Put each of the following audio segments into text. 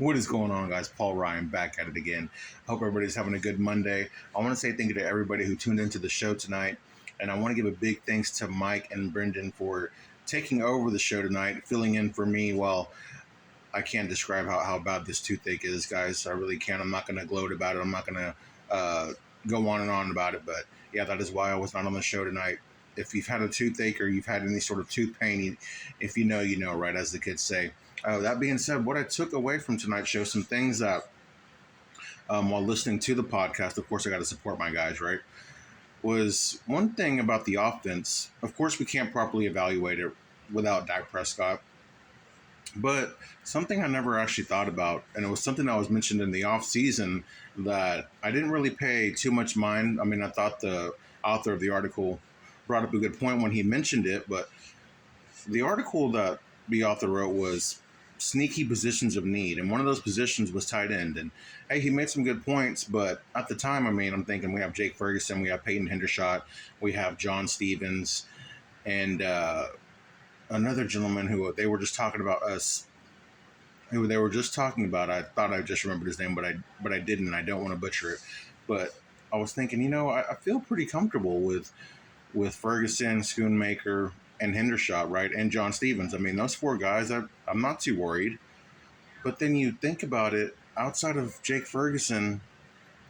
What is going on, guys? Paul Ryan back at it again. Hope everybody's having a good Monday. I want to say thank you to everybody who tuned into the show tonight. And I want to give a big thanks to Mike and Brendan for taking over the show tonight, filling in for me while I can't describe how bad this toothache is, guys. I really can't. I'm not going to gloat about it. I'm not going to go on and on about it. But yeah, that is why I was not on the show tonight. If you've had a toothache or you've had any sort of tooth pain, if you know, right, as the kids say. That being said, what I took away from tonight's show, some things that while listening to the podcast, of course, I got to support my guys, right? Was one thing about the offense. Of course, we can't properly evaluate it without Dak Prescott. But something I never actually thought about, and it was something that was mentioned in the offseason that I didn't really pay too much mind. I mean, I thought the author of the article brought up a good point when he mentioned it, but the article that the author wrote was sneaky positions of need, and one of those positions was tight end. And hey, he made some good points, but at the time, I mean, I'm thinking we have Jake Ferguson, we have Peyton Hendershot, we have John Stevens, and another gentleman who they were just talking about us. Who they were just talking about. I thought I just remembered his name, but I didn't. And I don't want to butcher it. But I was thinking, I feel pretty comfortable with Ferguson, Schoonmaker, and Hendershot, right, and John Stevens. I mean, those four guys, I'm not too worried. But then you think about it, outside of Jake Ferguson,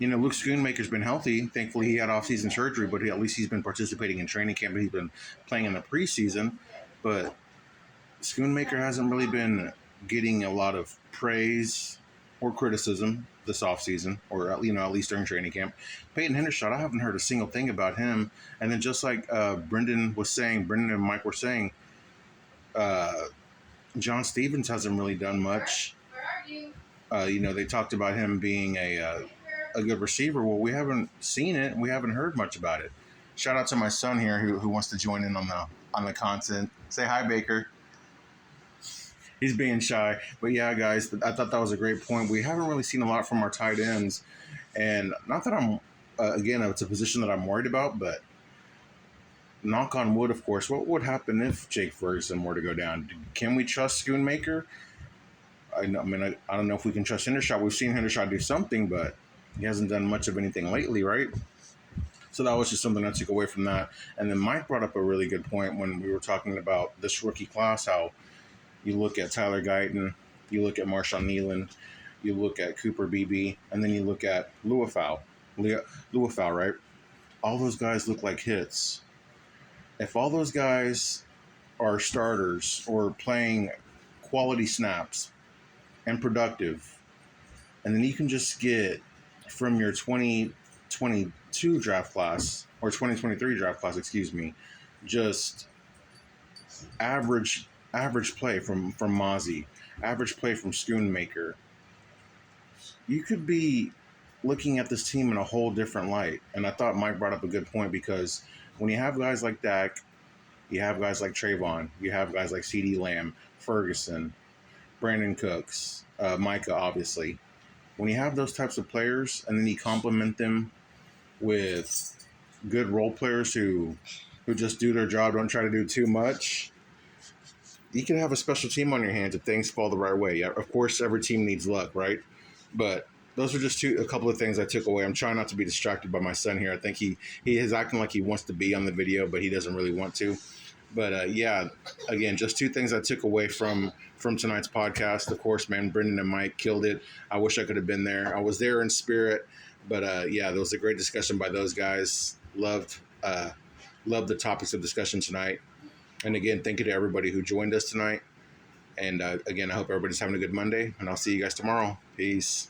Luke Schoonmaker's been healthy. Thankfully, he had off-season surgery, but at least he's been participating in training camp. He's been playing in the preseason. But Schoonmaker hasn't really been getting a lot of praise or criticism this offseason, or at least during training camp. Peyton Hendershot, I haven't heard a single thing about him. And then just like Brendan and Mike were saying, John Stevens hasn't really done much. They talked about him being a good receiver. Well, we haven't seen it. We haven't heard much about it. Shout out to my son here who wants to join in on the content. Say hi, Baker. He's being shy. But yeah, guys, I thought that was a great point. We haven't really seen a lot from our tight ends. And not that I'm, again, it's a position that I'm worried about, but knock on wood, of course, what would happen if Jake Ferguson were to go down? Can we trust Schoonmaker? I don't know if we can trust Hendershot. We've seen Hendershot do something, but he hasn't done much of anything lately, right? So that was just something I took away from that. And then Mike brought up a really good point when we were talking about this rookie class, how you look at Tyler Guyton, you look at Marshawn Nealon, you look at Cooper Beebe, and then you look at Luafau, right? All those guys look like hits. If all those guys are starters or playing quality snaps and productive, and then you can just get from your 2022 draft class, or 2023 draft class, just average play from Mazi, average play from Schoonmaker, you could be looking at this team in a whole different light. And I thought Mike brought up a good point, because when you have guys like Dak, you have guys like Trevon, you have guys like CeeDee Lamb, Ferguson, Brandon Cooks, Micah, obviously. When you have those types of players and then you complement them with good role players who just do their job, don't try to do too much, you can have a special team on your hands if things fall the right way. Yeah, of course, every team needs luck, right? But those are just a couple of things I took away. I'm trying not to be distracted by my son here. I think he is acting like he wants to be on the video, but he doesn't really want to. But yeah, again, just two things I took away from tonight's podcast. Of course, man, Brendan and Mike killed it. I wish I could have been there. I was there in spirit. But yeah, there was a great discussion by those guys. Loved the topics of discussion tonight. And again, thank you to everybody who joined us tonight. And again, I hope everybody's having a good Monday. And I'll see you guys tomorrow. Peace.